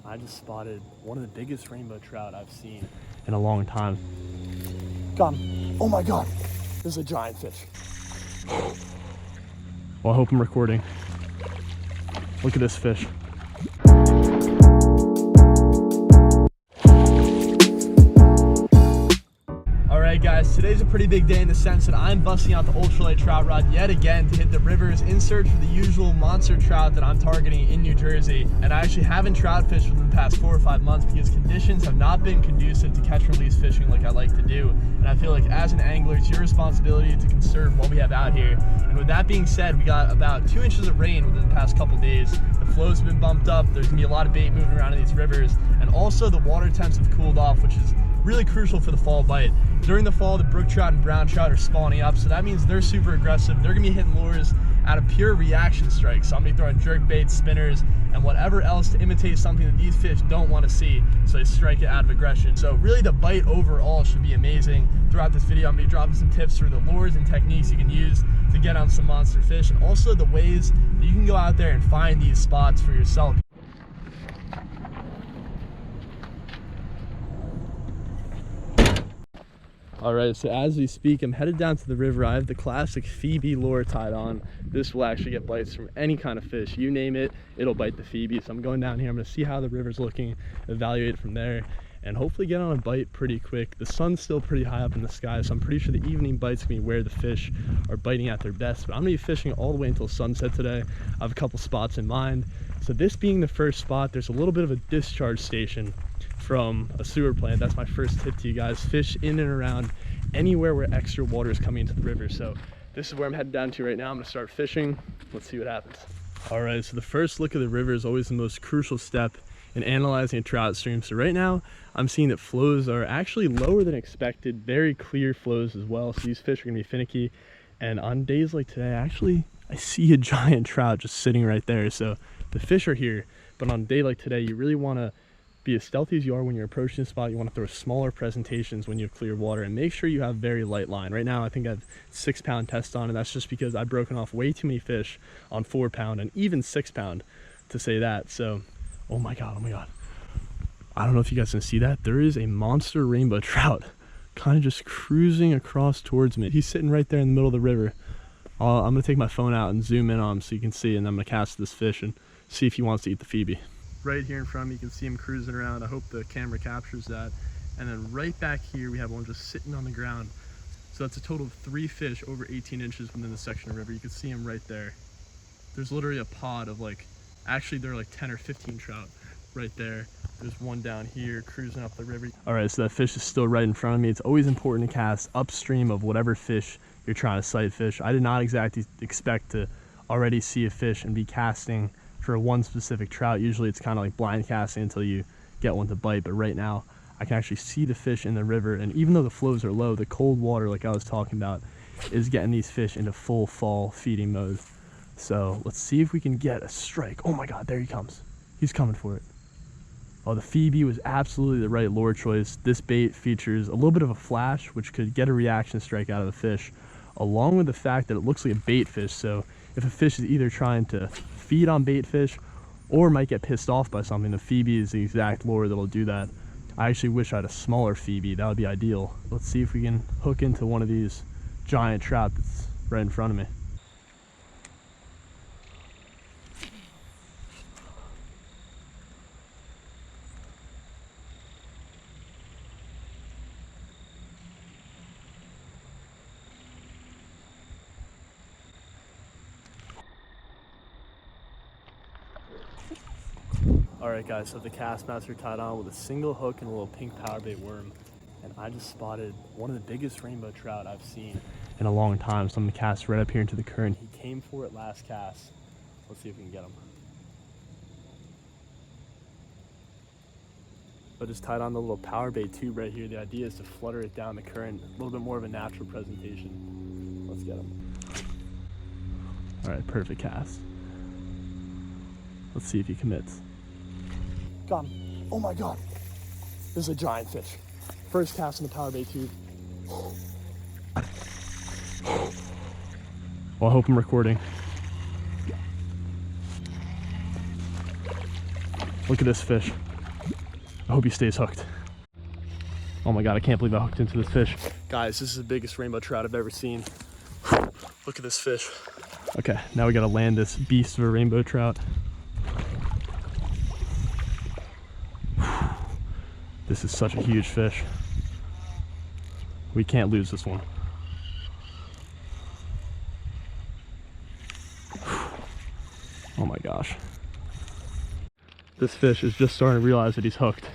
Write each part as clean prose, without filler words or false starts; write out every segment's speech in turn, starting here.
I just spotted one of the biggest rainbow trout I've seen in a long time. Got him. Oh my God, this is a giant fish. Well, I hope I'm recording. Look at this fish. Alright guys, today's a pretty big day in the sense that I'm busting out the ultralight trout rod yet again to hit the rivers in search for the usual monster trout that I'm targeting in New Jersey. And I actually haven't trout fished within the past 4 or 5 months because conditions have not been conducive to catch and release fishing like I like to do. And I feel like as an angler, it's your responsibility to conserve what we have out here. And with that being said, we got about 2 inches of rain within the past couple days. The flows have been bumped up, there's gonna be a lot of bait moving around in these rivers, and also the water temps have cooled off, which is really crucial for the fall bite. During the fall, the brook trout and brown trout are spawning up, so that means they're super aggressive. They're gonna be hitting lures out of pure reaction strikes. So I'm gonna be throwing jerk baits, spinners, and whatever else to imitate something that these fish don't want to see, so they strike it out of aggression. So really the bite overall should be amazing. Throughout this video, I'm gonna be dropping some tips for the lures and techniques you can use to get on some monster fish, and also the ways that you can go out there and find these spots for yourself. Alright, so as we speak, I'm headed down to the river. I have the classic Phoebe lure tied on. This will actually get bites from any kind of fish. You name it, it'll bite the Phoebe. So I'm going down here, I'm gonna see how the river's looking, evaluate it from there, and hopefully get on a bite pretty quick. The sun's still pretty high up in the sky, so I'm pretty sure the evening bite's gonna be where the fish are biting at their best. But I'm gonna be fishing all the way until sunset today. I have a couple spots in mind. So this being the first spot, there's a little bit of a discharge station from a sewer plant. That's my first tip to you guys. Fish in and around anywhere where extra water is coming into the river. So this is where I'm headed down to right now. I'm gonna start fishing. Let's see what happens. All right, so the first look of the river is always the most crucial step in analyzing a trout stream. So right now I'm seeing that flows are actually lower than expected, very clear flows as well. So these fish are gonna be finicky. And on days like today, actually, I see a giant trout just sitting right there. So the fish are here, but on a day like today, you really wanna be as stealthy as you are when you're approaching the spot. You want to throw smaller presentations when you have clear water, and make sure you have very light line. Right now I think I have 6 pound test on, and that's just because I've broken off way too many fish on 4 pound and even 6 pound to say that. So oh my god, I don't know if you guys can see that. There is a monster rainbow trout kind of just cruising across towards me. He's sitting right there in the middle of the river. I'm gonna take my phone out and zoom in on him so you can see, and I'm gonna cast this fish and see if he wants to eat the Phoebe. Right here in front of me, you can see him cruising around. I hope the camera captures that. And then right back here, we have one just sitting on the ground. So that's a total of 3 fish over 18 inches within the section of river. You can see him right there. There's literally a pod of actually there are like 10 or 15 trout right there. There's one down here cruising up the river. All right, so that fish is still right in front of me. It's always important to cast upstream of whatever fish you're trying to sight fish. I did not exactly expect to already see a fish and be casting for one specific trout. Usually it's kind of like blind casting until you get one to bite, but right now I can actually see the fish in the river, and even though the flows are low, the cold water, like I was talking about, is getting these fish into full fall feeding mode. So let's see if we can get a strike. Oh my god, there he comes. He's coming for it. Oh, the Phoebe was absolutely the right lure choice. This bait features a little bit of a flash, which could get a reaction strike out of the fish, along with the fact that it looks like a bait fish. So if a fish is either trying to feed on bait fish or might get pissed off by something, the Phoebe is the exact lure that'll do that. I actually wish I had a smaller Phoebe. That would be ideal. Let's see if we can hook into one of these giant trout that's right in front of me. Alright guys, so the Castmaster tied on with a single hook and a little pink power bait worm, and I just spotted one of the biggest rainbow trout I've seen in a long time. So I'm gonna cast right up here into the current. He came for it last cast. Let's see if we can get him. I just tied on the little power bait tube right here. The idea is to flutter it down the current, a little bit more of a natural presentation. Let's get him. Alright, perfect cast. Let's see if he commits. Got him. Oh my god, this is a giant fish. First cast in the power bait tube. Well, I hope I'm recording. Look at this fish. I hope he stays hooked. Oh my God, I can't believe I hooked into this fish. Guys, this is the biggest rainbow trout I've ever seen. Look at this fish. Okay, now we gotta land this beast of a rainbow trout. This is such a huge fish. We can't lose this one. Oh my gosh. This fish is just starting to realize that he's hooked.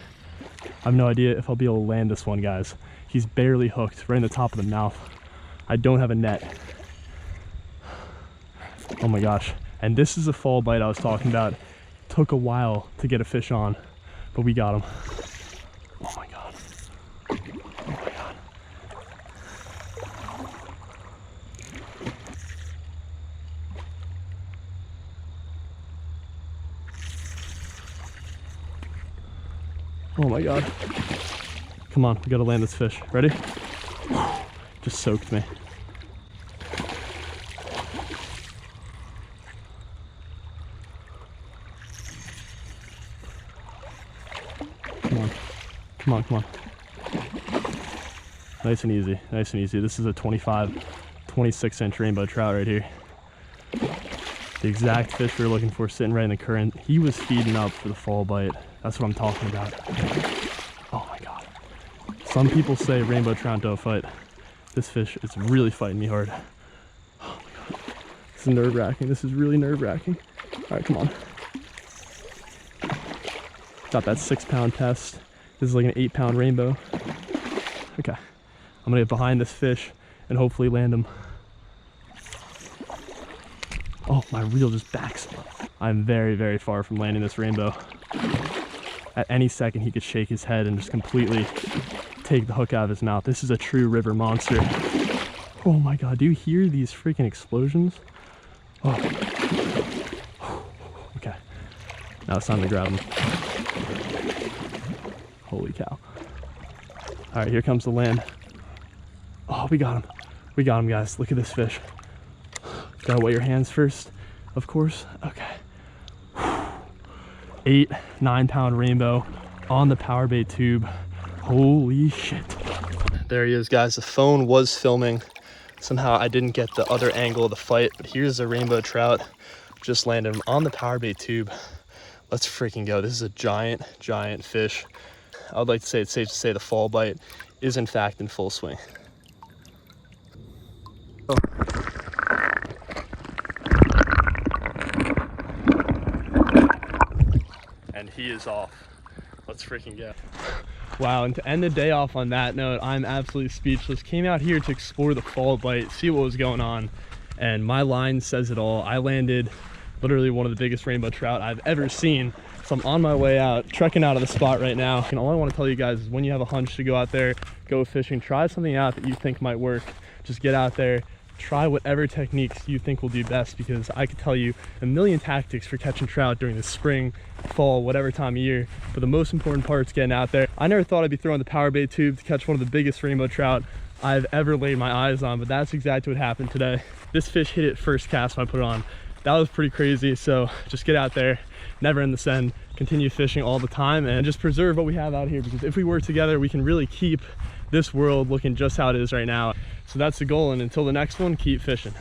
I have no idea if I'll be able to land this one, guys. He's barely hooked, right in the top of the mouth. I don't have a net. Oh my gosh. And this is a fall bite I was talking about. Took a while to get a fish on, but we got him. Oh my God. Oh my God. Oh my God. Come on, we gotta land this fish. Ready? Just soaked me. Come on. Come on, come on. Nice and easy, nice and easy. This is a 25, 26-inch rainbow trout right here. The exact fish we were looking for, sitting right in the current. He was feeding up for the fall bite. That's what I'm talking about. Oh my God. Some people say rainbow trout don't fight. This fish is really fighting me hard. Oh my God. This is nerve-wracking. This is really nerve-wracking. All right, come on. Got that 6-pound test. This is like an 8-pound rainbow. Okay. I'm gonna get behind this fish and hopefully land him. Oh, my reel just backs. I'm very, very far from landing this rainbow. At any second, he could shake his head and just completely take the hook out of his mouth. This is a true river monster. Oh my God, do you hear these freaking explosions? Oh. Okay, now it's time to grab him. Holy cow. All right, here comes the land. Oh, we got him. We got him, guys. Look at this fish. Gotta wet your hands first, of course. Okay. 8, 9-pound rainbow on the power bait tube. Holy shit. There he is, guys. The phone was filming. Somehow I didn't get the other angle of the fight, but here's a rainbow trout. Just landed him on the power bait tube. Let's freaking go. This is a giant, giant fish. I would like to say it's safe to say the fall bite is in fact in full swing. Oh. And he is off. Let's freaking go. Wow, and to end the day off on that note, I'm absolutely speechless. Came out here to explore the fall bite, see what was going on, and my line says it all. I landed literally one of the biggest rainbow trout I've ever seen. So I'm on my way out, trekking out of the spot right now. And all I want to tell you guys is when you have a hunch to go out there, go fishing, try something out that you think might work. Just get out there, try whatever techniques you think will do best, because I could tell you a million tactics for catching trout during the spring, fall, whatever time of year, but the most important part is getting out there. I never thought I'd be throwing the power bait tube to catch one of the biggest rainbow trout I've ever laid my eyes on, but that's exactly what happened today. This fish hit it first cast when I put it on. That was pretty crazy. So just get out there, never end the send, continue fishing all the time, and just preserve what we have out here, because if we work together, we can really keep this world looking just how it is right now. So that's the goal, and until the next one, keep fishing.